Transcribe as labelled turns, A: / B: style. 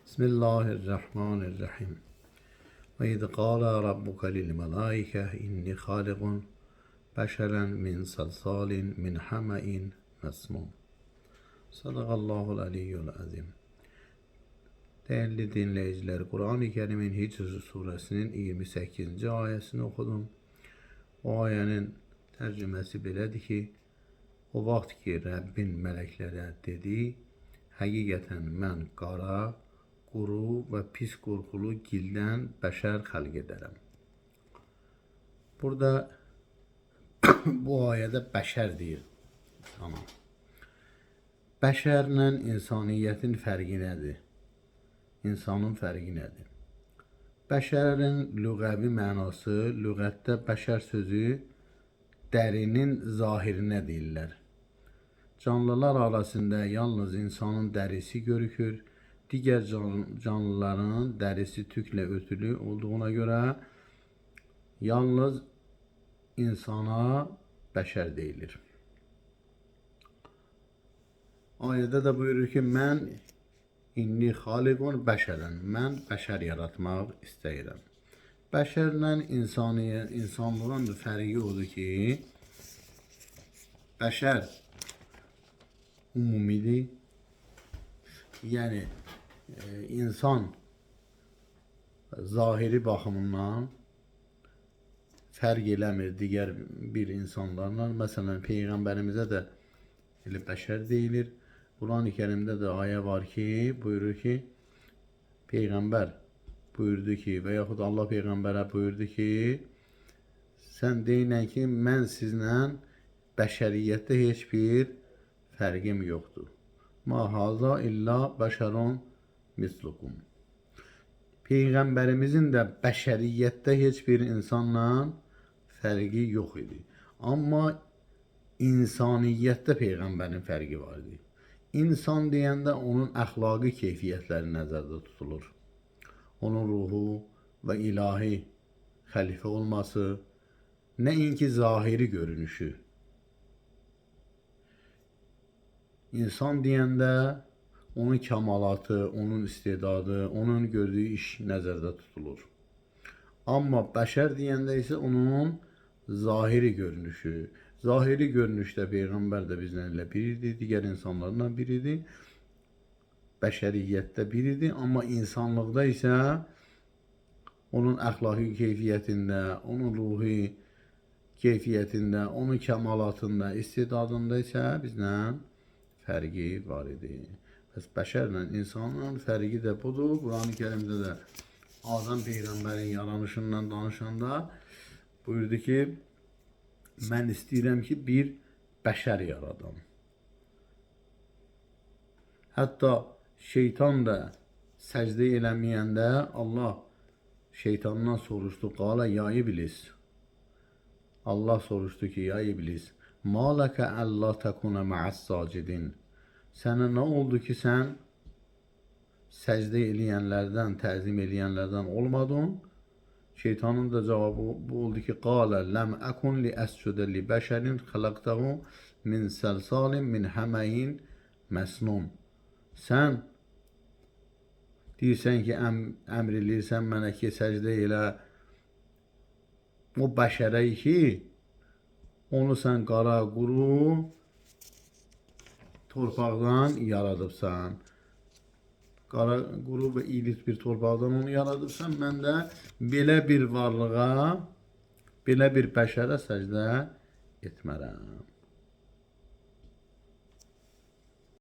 A: Bismillahirrahmanirrahim. Ve iz qala rabbuka lil melaike inni haliqun beşeren min salsalin min hamain mesnun. Sadakallahul aliyyul azim. Değerli dinleyiciler, Kur'an-ı Kerim'in Hicr suresinin 28. ayesini okudum. O ayenin tercümesi belədir ki, o vaxt ki Rəbbin mələklərə dedi, həqiqətən mən qara, quru və pis qorxulu gildən bəşər xəlq edərəm. Burada bu ayədə bəşər deyir. Tamam. Bəşərlə insaniyyətin fərqi nədir? İnsanın fərqi nədir? Bəşərin lüğəvi mənası, lüğətdə bəşər sözü dərinin zahirinə deyirlər. Canlılar arasında yalnız insanın dərisi görükür. Digər canlıların dərisi tüklə örtülü olduğuna görə yalnız insana bəşər deyilir. Ayədə də buyurur ki, mən inni xaliqun bəşərən, mən bəşər yaratmaq istəyirəm. Bəşərlə insanlığın fərqi odur ki, bəşər umumidir. Yəni insan zahiri baxımından fərq eləmir digər bir insanlarla. Məsələn, Peyğəmbərimizə də elə bəşər deyilir. Quran-ı Kerimdə də ayə var ki, buyurur ki, Peyğəmbər buyurdu ki, və yaxud Allah Peyğəmbərə buyurdu ki, sən deyinən ki, mən sizlə bəşəriyyətdə heç bir fərqim yoxdur. Ma haza illa bəşərun mislukum. Peyğəmbərimizin də bəşəriyyətdə heç bir insanla fərqi yox idi. Amma insaniyyətdə Peyğəmbərin fərqi var idi. İnsan deyəndə onun əxlaqi keyfiyyətləri nəzərdə tutulur. Onun ruhu və ilahi xəlifə olması, nəinki zahiri görünüşü. İnsan deyəndə onun kəmalatı, onun istedadı, onun gördüyü iş nəzərdə tutulur. Amma bəşər deyəndə isə onun zahiri görünüşü. Zahiri görünüşdə Peyğəmbər də bizlərlə biridir, digər insanlarla biridir. Bəşəriyyətdə biridir, amma insanlıqda isə onun əxlaqi keyfiyyətində, onun ruhi keyfiyyətində, onun kəmalatında, istedadında isə bizlə fərqi var idi. Bəs bəşərlə insanın fərqi də budur. Quran-ı Kerimdə də Adəm Peyğəmbərin yaranışından danışanda buyurdu ki, mən istəyirəm ki, bir bəşər yaradam. Hətta şeytan da səcdə eləməyəndə Allah şeytandan soruşdu, qala ya iblis. Allah soruşdu ki, ya iblis, ma ləkə əllə təkuna ma'as sacidin. Sənə nə oldu ki, sən səcdə eləyənlərdən, təzim eləyənlərdən olmadın? Şeytanın da cavabı bu oldu ki, qalə ləm əkun li əscudə li bəşərin xələqtəhu min səlsalin min həməyin məsnun. Sən deyirsən ki, əmr eləyirsən mənə ki, səcdə elə o bəşərə ki, onu sən qara, quru torpaqdan yaradıbsan. Qara, quru və ilit bir torpaqdan onu yaradıbsan. Mən də belə bir varlığa, belə bir bəşərə səcdə etmərəm.